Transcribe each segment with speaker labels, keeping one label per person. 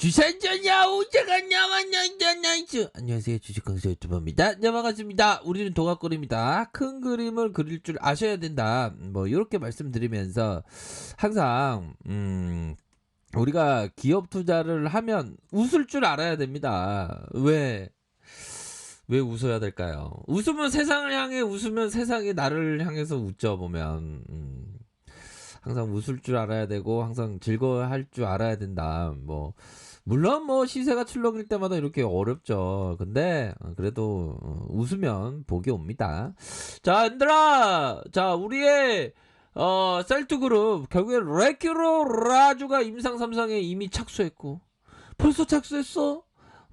Speaker 1: 주산전야 오자가 나왔나이스. 안녕하세요, 주식강사 유튜버입니다. 네, 반갑습니다. 우리는 도각거리입니다. 큰 그림을 그릴 줄 아셔야 된다, 뭐 이렇게 말씀드리면서 항상 우리가 기업 투자를 하면 웃을 줄 알아야 됩니다. 왜 웃어야 될까요? 웃으면 세상을 향해, 웃으면 세상이 나를 향해서 웃죠. 보면 항상 웃을 줄 알아야 되고 항상 즐거워할 줄 알아야 된다. 뭐 물론 뭐 시세가 출렁일 때마다 이렇게 어렵죠. 근데 그래도 웃으면 복이 옵니다. 자, 얘들아, 자, 우리의 셀투그룹 결국에 레큐로 라주가 임상 3상에 이미 착수했고, 벌써 착수했어?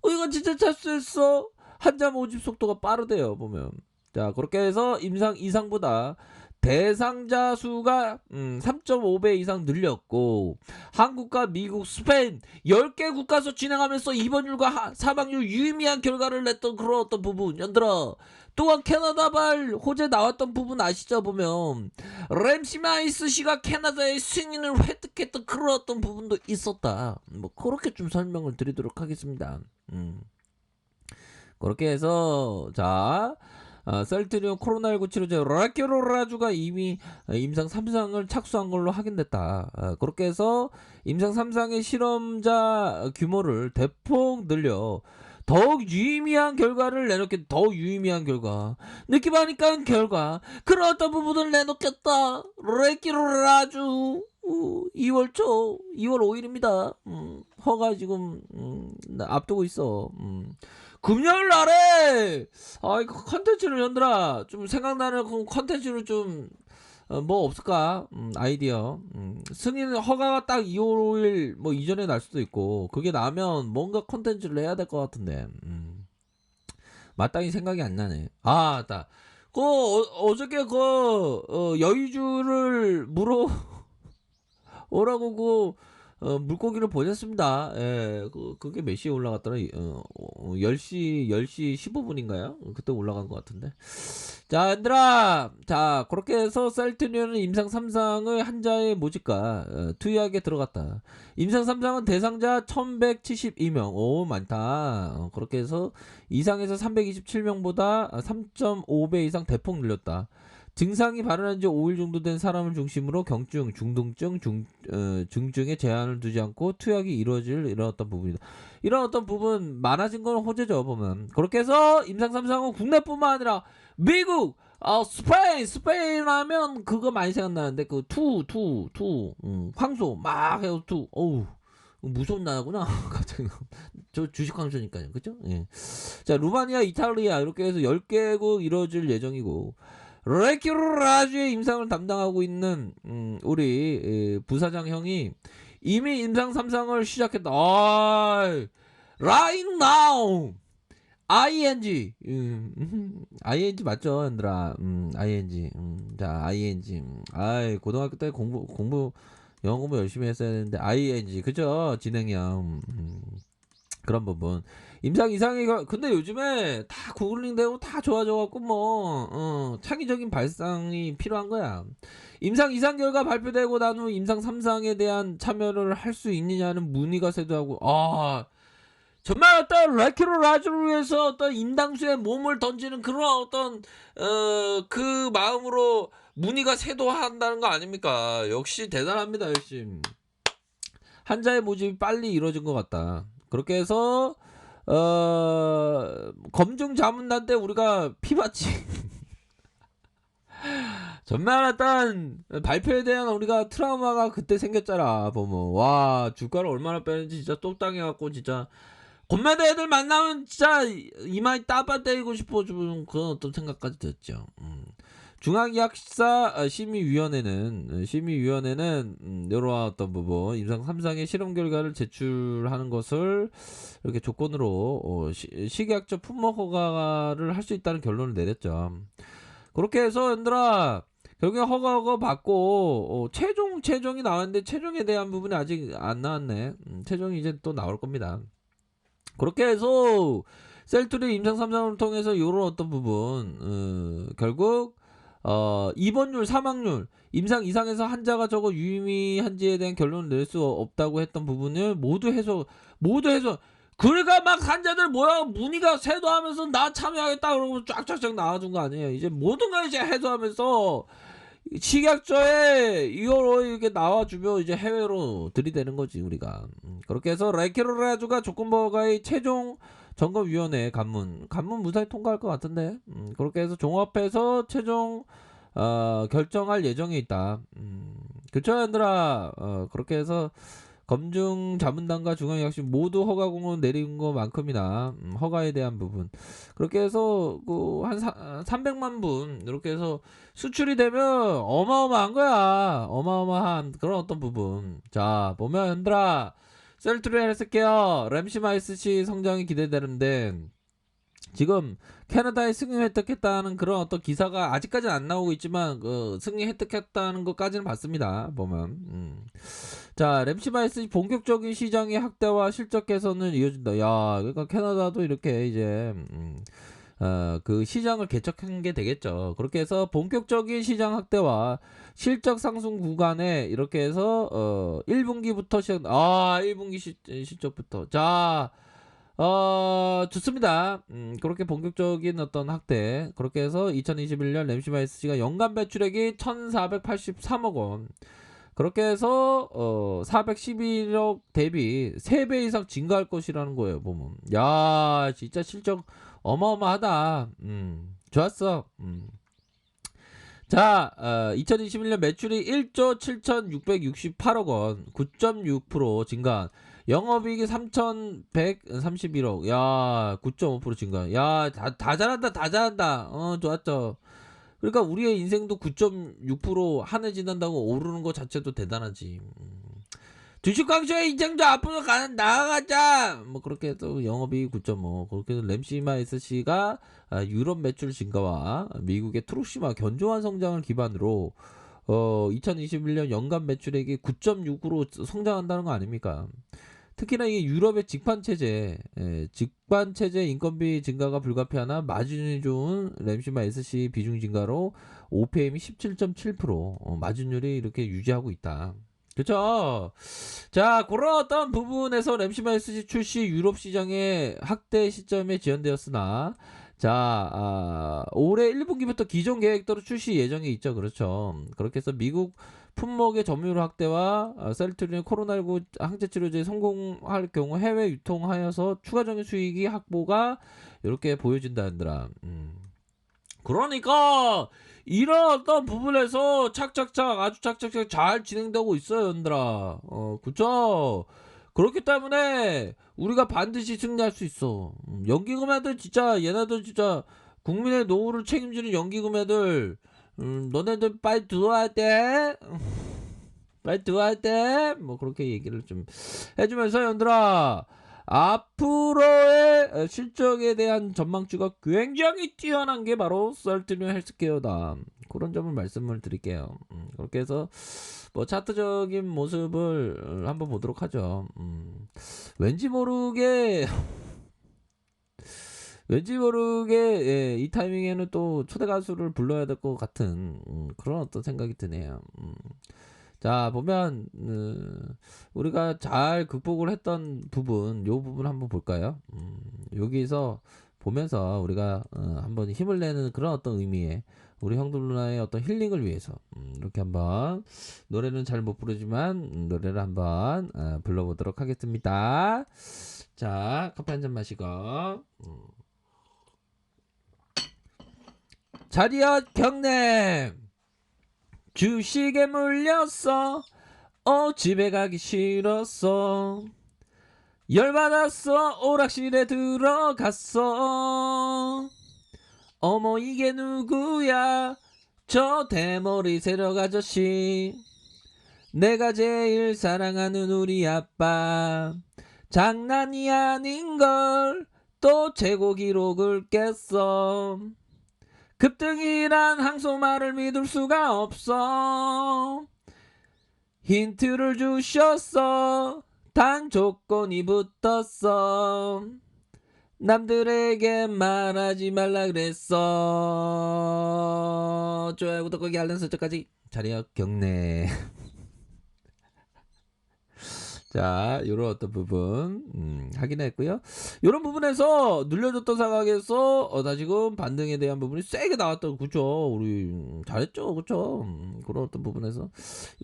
Speaker 1: 이거 진짜 착수했어? 한자 모집 속도가 빠르대요, 보면. 자, 그렇게 해서 임상 2상보다 대상자 수가 3.5배 이상 늘렸고, 한국과 미국, 스페인 10개 국가에서 진행하면서 입원율과 사망률 유의미한 결과를 냈던 그런 어떤 부분, 연들어 또한 캐나다발 호재 나왔던 부분 아시죠? 보면 램시마이스 씨가 캐나다의 승인을 획득했던 그런 어떤 부분도 있었다. 뭐 그렇게 좀 설명을 드리도록 하겠습니다. 그렇게 해서 자, 셀트리온 코로나19 치료제 라큐로라주가 이미 임상 3상을 착수한 걸로 확인됐다. 그렇게 해서 임상 3상의 실험자 규모를 대폭 늘려 더욱 유의미한 결과를 내놓게, 더 유의미한 결과, 느낌하니까 결과, 그런 어떤 부분을 내놓겠다. 라큐로라주 2월 초 2월 5일입니다. 허가 지금 앞두고 있어. 금요일 날에 이거 컨텐츠를 연들아, 좀 생각나는 컨텐츠를 좀 뭐 없을까? 아이디어. 승인 허가가 딱 2월 5일 뭐 이전에 날 수도 있고, 그게 나면 뭔가 컨텐츠를 해야 될 것 같은데 마땅히 생각이 안 나네. 나 어저께 여의주를 물어 오라고 물고기를 보냈습니다. 예, 그게 몇 시에 올라갔더라? 10시 15분인가요? 그때 올라간 것 같은데. 자, 얘들아, 자, 그렇게 해서 셀트리온은 임상 3상의 한자의 모집과 투약에 들어갔다. 임상 3상은 대상자 1172명. 오, 많다. 그렇게 해서 이상에서 327명보다 3.5배 이상 대폭 늘렸다. 증상이 발현한 지 5일 정도 된 사람을 중심으로 경증, 중등증, 중증에 제한을 두지 않고 투약이 이루어질 이런 어떤 부분이다. 이런 어떤 부분 많아진 건 호재죠, 보면. 그렇게 해서 임상 3상은 국내뿐만 아니라 미국, 스페인 하면 그거 많이 생각나는데, 황소 막 해요, 어우, 무서운 나라구나. 갑자기. 저 주식 황소니까요, 그죠? 예. 자, 루마니아, 이탈리아 이렇게 해서 10개국 이루어질 예정이고, 레큐라주의 임상을 담당하고 있는 우리 부사장 형이 이미 임상 3상을 시작했다. Right now, ing, ing 맞죠, 얘들아? ing, 자, ing, 고등학교 때 영어 공부 열심히 했어야 되는데 ing, 그죠? 진행형. 그런 부분. 임상 이상이, 근데 요즘에 다 구글링 되고 다 좋아져갖고 창의적인 발상이 필요한 거야. 임상 이상 결과 발표되고 난 후 임상 3상에 대한 참여를 할 수 있느냐는 문의가 쇄도하고, 정말 어떤 레큐로 라주를 위해서 어떤 인당수에 몸을 던지는 그런 어떤 그 마음으로 문의가 쇄도한다는 거 아닙니까? 역시 대단합니다. 열심히 한자의 모집이 빨리 이루어진 것 같다. 그렇게 해서 검증 자문단 때 우리가 피봤지. 정말 어떤 발표에 대한 우리가 트라우마가 그때 생겼잖아. 보면 와, 주가를 얼마나 빼는지 진짜 똑당해갖고 진짜 겁마다 애들 만나면 진짜 이마에 따바 때리고 싶어 좀 그런 어떤 생각까지 들었죠. 중앙약사 심의위원회는 이런 어떤 부분, 임상 3상의 실험 결과를 제출하는 것을 이렇게 조건으로 식약처 품목 허가를 할 수 있다는 결론을 내렸죠. 그렇게 해서 얘들아, 결국에 허가 받고 최종이 나왔는데 최종에 대한 부분이 아직 안 나왔네. 최종이 이제 또 나올 겁니다. 그렇게 해서 셀트리 임상 3상을 통해서 이런 어떤 부분, 결국 입원율, 사망률, 임상 이상에서 환자가 적어 유의미한지에 대한 결론을 낼 수 없다고 했던 부분을 모두 해소. 그러니까 막 환자들 뭐야 문의가 세도하면서 나 참여하겠다 그러고 쫙쫙쫙 나와준 거 아니에요. 이제 모든 걸 이제 해소하면서 식약처에 이거로 이렇게 나와주면 이제 해외로 들이대는 거지 우리가. 그렇게 해서 라이케로라주가 조건부가의 최종 점검위원회 간문 무사히 통과할 것 같은데. 그렇게 해서 종합해서 최종 결정할 예정에 있다. 그쵸 얘들아. 그렇게 해서 검증 자문단과 중앙약식 모두 허가 공문 내린 것만큼이나 허가에 대한 부분 그렇게 해서 한 300만 분 이렇게 해서 수출이 되면 어마어마한 거야. 어마어마한 그런 어떤 부분. 자 보면 얘들아 셀트리 헬스케어 램시마이스시 성장이 기대되는데 지금 캐나다에 승인 획득했다는 그런 어떤 기사가 아직까지는 안 나오고 있지만 승인 획득했다는 것까지는 봤습니다. 보면 자 램시마이스 본격적인 시장의 확대와 실적 개선은 이어진다. 야 그러니까 캐나다도 이렇게 이제 그 시장을 개척한 게 되겠죠. 그렇게 해서 본격적인 시장 확대와 실적 상승 구간에 이렇게 해서 1분기부터 1분기 실적부터 자 좋습니다. 그렇게 본격적인 어떤 확대. 그렇게 해서 2021년 램시마이스가 연간 매출액이 1,483억 원. 그렇게 해서 411억 대비 3배 이상 증가할 것이라는 거예요, 보면. 야, 진짜 실적 어마어마하다. 좋았어. 자, 2021년 매출이 1조 7,668억 원, 9.6% 증가. 영업이익이 3,131억. 야, 9.5% 증가. 야, 다 잘한다, 다 잘한다. 좋았죠. 그러니까 우리의 인생도 9.6% 한 해 지난다고 오르는 거 자체도 대단하지. 주식광쇼의 인생도 앞으로 나아가자. 뭐 그렇게 해서 영업이익 9.5. 그렇게 해서 램시마 SC가 유럽 매출 증가와 미국의 트루시마 견조한 성장을 기반으로 2021년 연간 매출액이 9.6으로 성장한다는 거 아닙니까? 특히나 이게 유럽의 직판 체제 인건비 증가가 불가피하나 마진이 좋은 램시마 SC 비중 증가로 OPM이 17.7% 마진율이 이렇게 유지하고 있다. 그렇죠. 자, 그런 어떤 부분에서 램시마 SC 출시 유럽 시장의 확대 시점에 지연되었으나 자, 올해 1분기부터 기존 계획대로 출시 예정이 있죠. 그렇죠. 그렇게 해서 미국 품목의 점유율 확대와 셀트리온 코로나19 항체치료제에 성공할 경우 해외 유통하여서 추가적인 수익이 확보가 이렇게 보여진다더라. 그러니까 이런 어떤 부분에서 아주 착착착 잘 진행되고 있어요, 얘들아. 그쵸? 그렇기 때문에 우리가 반드시 승리할 수 있어. 연기금 애들 진짜 얘네들 진짜 국민의 노후를 책임지는 연기금 애들 너네들 빨리 들어와야 돼. 빨리 들어와야 돼. 뭐 그렇게 얘기를 좀 해주면서 얘들아 앞으로의 실적에 대한 전망치가 굉장히 뛰어난 게 바로 셀트리온 헬스케어다. 그런 점을 말씀을 드릴게요. 그렇게 해서 뭐 차트적인 모습을 한번 보도록 하죠. 왠지 모르게 예, 이 타이밍에는 또 초대 가수를 불러야 될 것 같은 그런 어떤 생각이 드네요. 자 보면 우리가 잘 극복을 했던 부분 요 부분 한번 볼까요? 여기서 보면서 우리가 한번 힘을 내는 그런 어떤 의미의 우리 형들 누나의 어떤 힐링을 위해서 이렇게 한번 노래는 잘 못 부르지만 노래를 한번 불러보도록 하겠습니다. 자 커피 한 잔 마시고 자리야 경례 주식에 물렸어 집에 가기 싫었어 열받았어 오락실에 들어갔어 어머 이게 누구야 저 대머리 세력 아저씨 내가 제일 사랑하는 우리 아빠 장난이 아닌걸 또 최고 기록을 깼어 급등이란 항소말을 믿을 수가 없어 힌트를 주셨어 단 조건이 붙었어 남들에게 말하지 말라 그랬어. 좋아요, 구독하기, 알람 설정까지. 자리야 경례. 자, 요런 어떤 부분 확인했고요. 요런 부분에서 눌려줬던 상황에서 다시금 반등에 대한 부분이 세게 나왔던, 그쵸? 우리 잘했죠, 그쵸? 그런 어떤 부분에서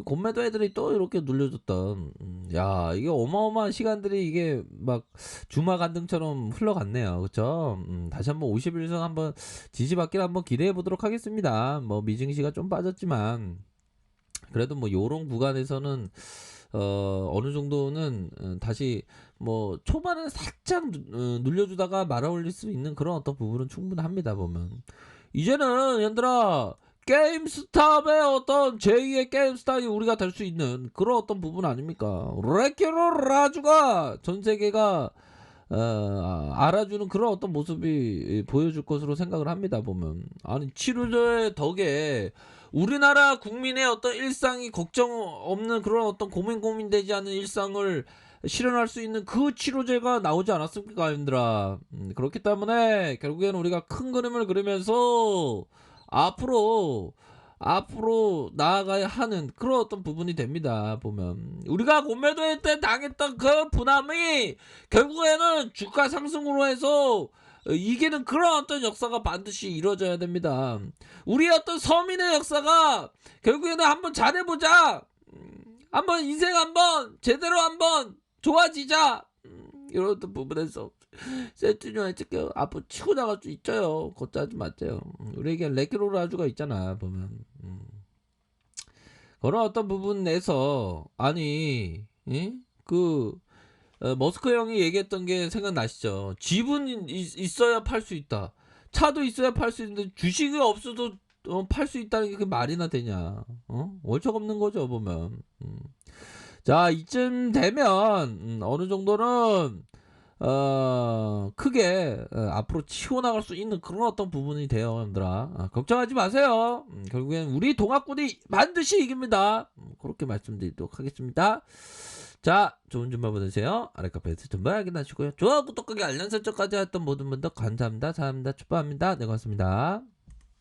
Speaker 1: 곰매도 애들이 또 이렇게 눌려줬던, 야, 이게 어마어마한 시간들이 이게 막 주마 간등처럼 흘러갔네요, 그쵸? 다시 한번 51선 한번 지지받기를 한번 기대해 보도록 하겠습니다. 뭐 미증시가 좀 빠졌지만 그래도 뭐 요런 구간에서는 어느 정도는 다시 뭐 초반에 살짝 눌려주다가 말아올릴 수 있는 그런 어떤 부분은 충분합니다, 보면. 이제는 얘들아, 게임스탑의 어떤 제2의 게임스탑이 우리가 될 수 있는 그런 어떤 부분 아닙니까? 레키로 라주가 전 세계가 알아주는 그런 어떤 모습이 보여줄 것으로 생각을 합니다, 보면. 아니, 치료제의 덕에 우리나라 국민의 어떤 일상이 걱정 없는 그런 어떤 고민되지 않는 일상을 실현할 수 있는 그 치료제가 나오지 않았습니까, 여러분들아. 그렇기 때문에 결국에는 우리가 큰 그림을 그리면서 앞으로 나아가야 하는 그런 어떤 부분이 됩니다, 보면. 우리가 공매도할 때 당했던 그 분함이 결국에는 주가 상승으로 해서 이기는 그런 어떤 역사가 반드시 이루어져야 됩니다. 우리 어떤 서민의 역사가 결국에는 한번 잘해보자, 한번 인생 한번 제대로 한번 좋아지자, 이런 어떤 부분에서 세트뉴 지금 앞으로 치고 나갈 수 있죠요. 걷자지 마세요. 우리에게 레키로라주가 있잖아, 보면. 그런 어떤 부분에서 아니, 예? 머스크 형이 얘기했던 게 생각나시죠? 집은 있어야 팔 수 있다. 차도 있어야 팔 수 있는데 주식이 없어도 팔 수 있다는 게 그게 말이나 되냐? 월척 없는 거죠, 보면. 자, 이쯤 되면 어느 정도는 크게 앞으로 치워나갈 수 있는 그런 어떤 부분이 돼요, 여러분들아. 걱정하지 마세요. 결국엔 우리 동학군이 반드시 이깁니다. 그렇게 말씀드리도록 하겠습니다. 자, 좋은 주말 보내세요. 아래 카페에서 좀 확인하시고요. 좋아요, 구독하기, 알람 설정까지 했던 모든 분들 감사합니다. 축복합니다. 네, 고맙습니다.